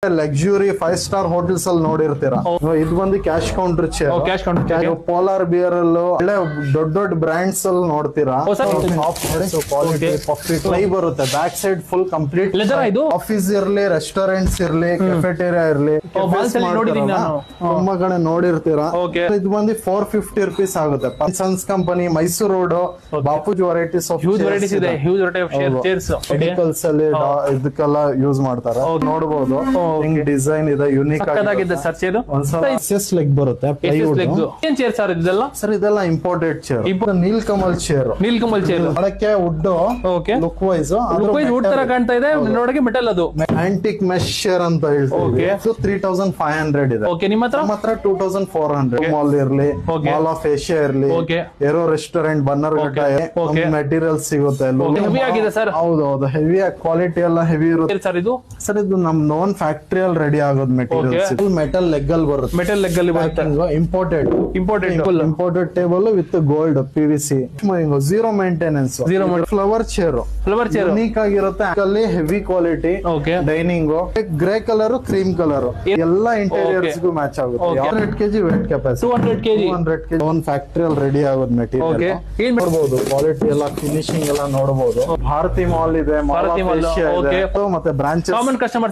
Luxury 5-ಸ್ಟಾರ್ hotels ಅಲ್ಲಿ ನೋಡಿರ್ತೀರಾ. ಇದು ಬಂದು cash counter chair. Polar beer ಅಲ್ಲೂ ಒಳ್ಳೆ ದೊಡ್ಡ ದೊಡ್ಡ ಬ್ರಾಂಡ್ಸ್ ಅಲ್ಲಿ ನೋಡ್ತೀರಾ. ಕ್ವಾಲಿಟಿ ಫ್ಲೈ ಬರುತ್ತೆ. Back side full complete office ಇರ್ಲಿ, ರೆಸ್ಟೋರೆಂಟ್ಸ್ ಇರ್ಲಿ, ಕೆಫೆಟೇರಿಯಾ ಇರ್ಲಿ, ತುಂಬಾ ಕಡೆ ನೋಡಿರ್ತೀರಾ. ಇದು ಬಂದು 450 rupees ಆಗುತ್ತೆ. Sons company, Mysuru road, Bapuji varieties of medicals ಅಲ್ಲಿ ಇದಕ್ಕೆಲ್ಲ ಯೂಸ್ ಮಾಡ್ತಾರೆ. ನೋಡಬಹುದು ಹಿಂಗ್ ಡಿಸೈನ್ ಇದೆ, ಯೂನಿಕ್ ಆಗಿದೆ ಲೆಗ್ ಬರುತ್ತೆ. ಸರ್ ಇದೆಲ್ಲ ಇಂಪೋರ್ಟೆಡ್ ಚೇರ್. ನೀಲ್ಕಮಲ್ ಚೇರ್. ಅದಕ್ಕೆ ವುಡ್ ಲುಕ್ ವೈಸ್ ವುಡ್ ತರ ಕಾಣ್ತಾ ಇದೆ. ನೋಡಕ್ಕೆ ಮೆಟಲ್ ಅದು ಆಂಟಿಕ್ ಮೆಶ್ ಚೇರ್ ಅಂತ ಹೇಳ್ತೀವಿ. 3500 ಇದೆ. ನಿಮ್ಮ ಹತ್ರ 2400. ಮಾಲ್ ಇರ್ಲಿ, ಮಾಲ್ ಆಫ್ ಏಷ್ಯಾ ಇರ್ಲಿ, ಏರೋ ರೆಸ್ಟೋರೆಂಟ್, ಬನ್ನರ್ಘಟ್ಟ ಮೆಟೀರಿಯಲ್ ಸಿಗುತ್ತೆ. ಹೌದೌದು, ಹೆವಿ ಕ್ವಾಲಿಟಿ ಎಲ್ಲ ಹೆವಿ ಇರುತ್ತೆ. ಸರ್ ಇದು ನಮ್ ನೋನ್ ಫ್ಯಾಕ್ಟರಿ ಅಲ್ಲಿ ರೆಡಿ ಆಗೋದು ಮೆಟೀರಿಯಲ್. ಮೆಟಲ್ ಲೆಗ್ ಅಲ್ಲಿ ಬರುತ್ತೆ. ಮೆಟಲ್ ಲೆಗ್ ಅಲ್ಲಿ ಬರುತ್ತೆ. Imported table with gold PVC. Zero maintenance. Flower chair unique ಆಗಿರುತ್ತೆ. ಅಲ್ಲಿ heavy quality dining. Grey colour, cream colour ಎಲ್ಲ ಇಂಟೀರಿಯರ್ಸ್ ಗೂ ಮ್ಯಾಚ್ ಆಗುತ್ತೆ. 200 kg ವೇಟ್ ಕೆಪಾಸಿಟಿ. 200 kg ಒಂದ್ ಫ್ಯಾಕ್ಟರಿ ಅಲ್ಲಿ ರೆಡಿ ಆಗೋದು ಮೆಟೀರಿಯಲ್. ನೋಡಬಹುದು ಕ್ವಾಲಿಟಿ ಎಲ್ಲ, ಫಿನಿಶಿಂಗ್ ಎಲ್ಲ ನೋಡಬಹುದು. ಭಾರತಿ ಮಾಲ್ ಇದೆ, ಮತ್ತೆ ಬ್ರಾಂಚ್ ಕಾಮನ್ ಕಸ್ಟಮರ್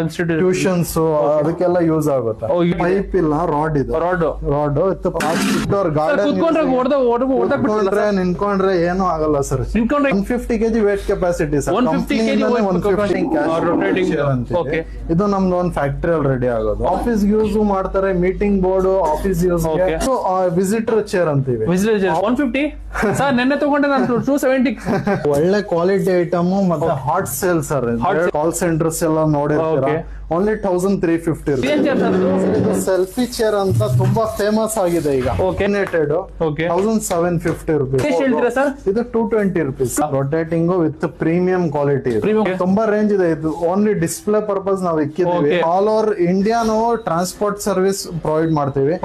ಇನ್ಸ್ಟಿಟ್ಯೂಷನ್ಸ್ ಅದಕ್ಕೆಲ್ಲ ಯೂಸ್ ಆಗುತ್ತೆ. ಪೈಪ್ ಇಲ್ಲ, ರಾಡ್ ಇದೆ. ರಾಡ್ ನಿನ್ಕೊಂಡ್ರೆ ಏನು ಆಗಲ್ಲ sir. 150 kg weight capacity sir. ಇದು ನಮ್ದು ಒಂದು ಫ್ಯಾಕ್ಟರಿ ಅಲ್ಲಿ ರೆಡಿ ಆಗೋದು. ಆಫೀಸ್ ಯೂಸ್ ಮಾಡ್ತಾರೆ, meeting board, office use. Visitor chair ಅಂತೀವಿ. 150 ಸರ್ ನೆನ್ನೆ ತಗೊಂಡೆ ನಾನು 270. ಒಳ್ಳೆ ಕ್ವಾಲಿಟಿ ಐಟಮ್ ಮತ್ತೆ hot sale sir. Call centres ಎಲ್ಲ ನೋಡಿರ್ತೀರಾ. Only 1350 rupees. ಸೆಲ್ಫಿ ಚೇರ್ ಅಂತ ತುಂಬಾ ಫೇಮಸ್ ಆಗಿದೆ ಈಗ. 1750 rupees. ಇದು 220 rupees. Rotating with premium quality. ತುಂಬಾ ರೇಂಜ್ ಇದೆ. ಇದು ಓನ್ಲಿ ಡಿಸ್ಪ್ಲೇ ಪರ್ಪಸ್ ನಾವು ಇಕ್ಕಿದೀವಿ. ಆಲ್ ಓವರ್ ಇಂಡಿಯಾ ನಾವು ಟ್ರಾನ್ಸ್ಪೋರ್ಟ್ ಸರ್ವಿಸ್ ಪ್ರೊವೈಡ್ ಮಾಡ್ತೀವಿ.